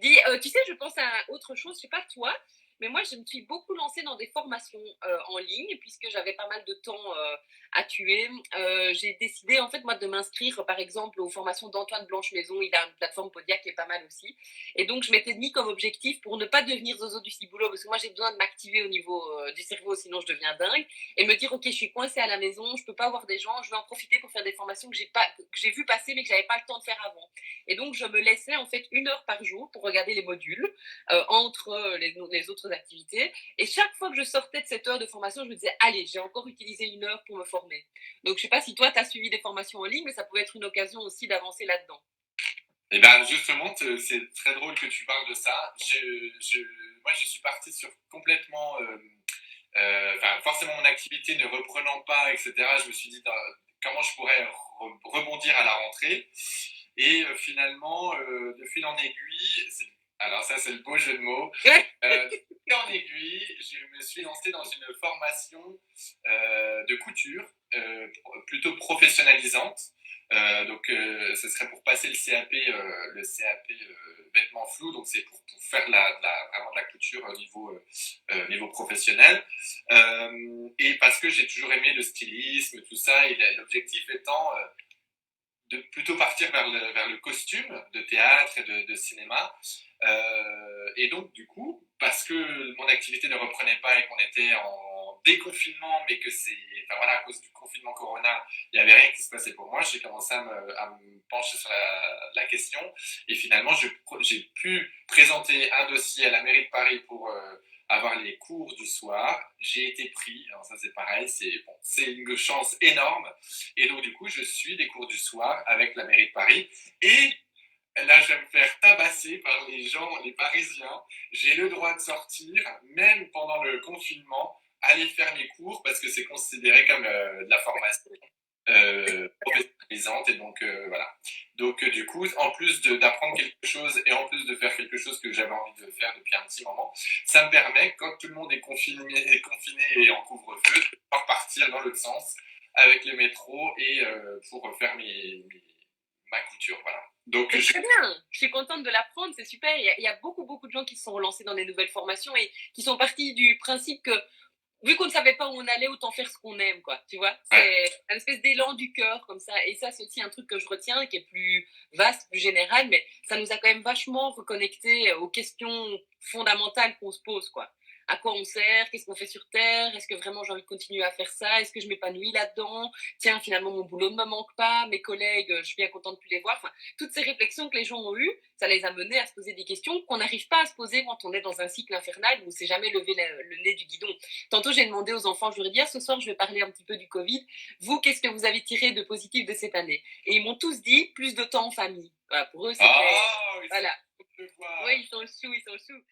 Dis, tu sais, je pense à autre chose, je sais pas toi, mais moi, je me suis beaucoup lancée dans des formations en ligne, puisque j'avais pas mal de temps à tuer. J'ai décidé, en fait, moi, de m'inscrire, par exemple, aux formations d'Antoine Blanche-Maison. Il a une plateforme Podia qui est pas mal aussi. Et donc, je m'étais mis comme objectif pour ne pas devenir zozo du ciboulot, parce que moi, j'ai besoin de m'activer au niveau du cerveau, sinon je deviens dingue, et me dire, ok, je suis coincée à la maison, je peux pas voir des gens, je vais en profiter pour faire des formations que j'ai vu passer, mais que j'avais pas le temps de faire avant. Et donc, je me laissais en fait 1 heure par jour pour regarder les modules entre les autres activités. Et chaque fois que je sortais de cette heure de formation, je me disais, allez, j'ai encore utilisé 1 heure pour me former. Donc, je sais pas si toi, tu as suivi des formations en ligne, mais ça pouvait être une occasion aussi d'avancer là-dedans. Et ben justement, c'est très drôle que tu parles de ça. Moi, je suis parti sur complètement, enfin, forcément mon activité ne reprenant pas, etc. Je me suis dit comment je pourrais rebondir à la rentrée. Et finalement, de fil en aiguille, alors ça c'est le beau jeu de mots, de fil en aiguille, je me suis lancé dans une formation de couture, plutôt professionnalisante. Donc, ce serait pour passer le CAP vêtements flous. Donc, c'est pour faire vraiment de la couture au niveau professionnel. Et parce que j'ai toujours aimé le stylisme, tout ça, et l'objectif étant de plutôt partir vers le costume de théâtre et de cinéma. Et donc, du coup, parce que mon activité ne reprenait pas et qu'on était en déconfinement, mais que enfin voilà, à cause du confinement Corona, il n'y avait rien qui se passait pour moi, j'ai commencé à me pencher sur la question. Et finalement, j'ai pu présenter un dossier à la mairie de Paris pour avoir les cours du soir. J'ai été pris, alors ça c'est pareil, c'est une chance énorme. Et donc, du coup, je suis des cours du soir avec la mairie de Paris. Et là, je vais me faire tabasser par les gens, les Parisiens. J'ai le droit de sortir, même pendant le confinement, aller faire mes cours parce que c'est considéré comme de la formation professionnalisante. Et donc, voilà. Donc, du coup, en plus d'apprendre quelque chose et en plus de faire quelque chose que j'avais envie de faire depuis un petit moment, ça me permet, quand tout le monde est confiné et en couvre-feu, de pouvoir partir dans l'autre sens avec le métro et pour faire ma couture. Voilà. Donc, C'est très bien. Je suis contente de l'apprendre. C'est super. Il y a beaucoup, beaucoup de gens qui se sont relancés dans des nouvelles formations et qui sont partis du principe que, vu qu'on ne savait pas où on allait, autant faire ce qu'on aime, quoi. Tu vois, ouais. c'est une espèce d'élan du cœur comme ça. Et ça, c'est aussi un truc que je retiens, qui est plus vaste, plus général, mais ça nous a quand même vachement reconnecté aux questions fondamentales qu'on se pose, quoi. À quoi on sert? Qu'est-ce qu'on fait sur Terre? Est-ce que vraiment j'ai envie de continuer à faire ça? Est-ce que je m'épanouis là-dedans? Tiens, finalement, mon boulot ne me manque pas. Mes collègues, je suis bien contente de plus les voir. Enfin, toutes ces réflexions que les gens ont eues, ça les a menés à se poser des questions qu'on n'arrive pas à se poser quand on est dans un cycle infernal où c'est jamais levé le nez du guidon. Tantôt, j'ai demandé aux enfants, je leur ai dit, ah, ce soir, je vais parler un petit peu du Covid. Vous, qu'est-ce que vous avez tiré de positif de cette année? Et ils m'ont tous dit, plus de temps en famille. Voilà, pour eux, c'était... Ah, ils sont Voilà. contents de le Oui, voir. ils sont choux, ils sont choux.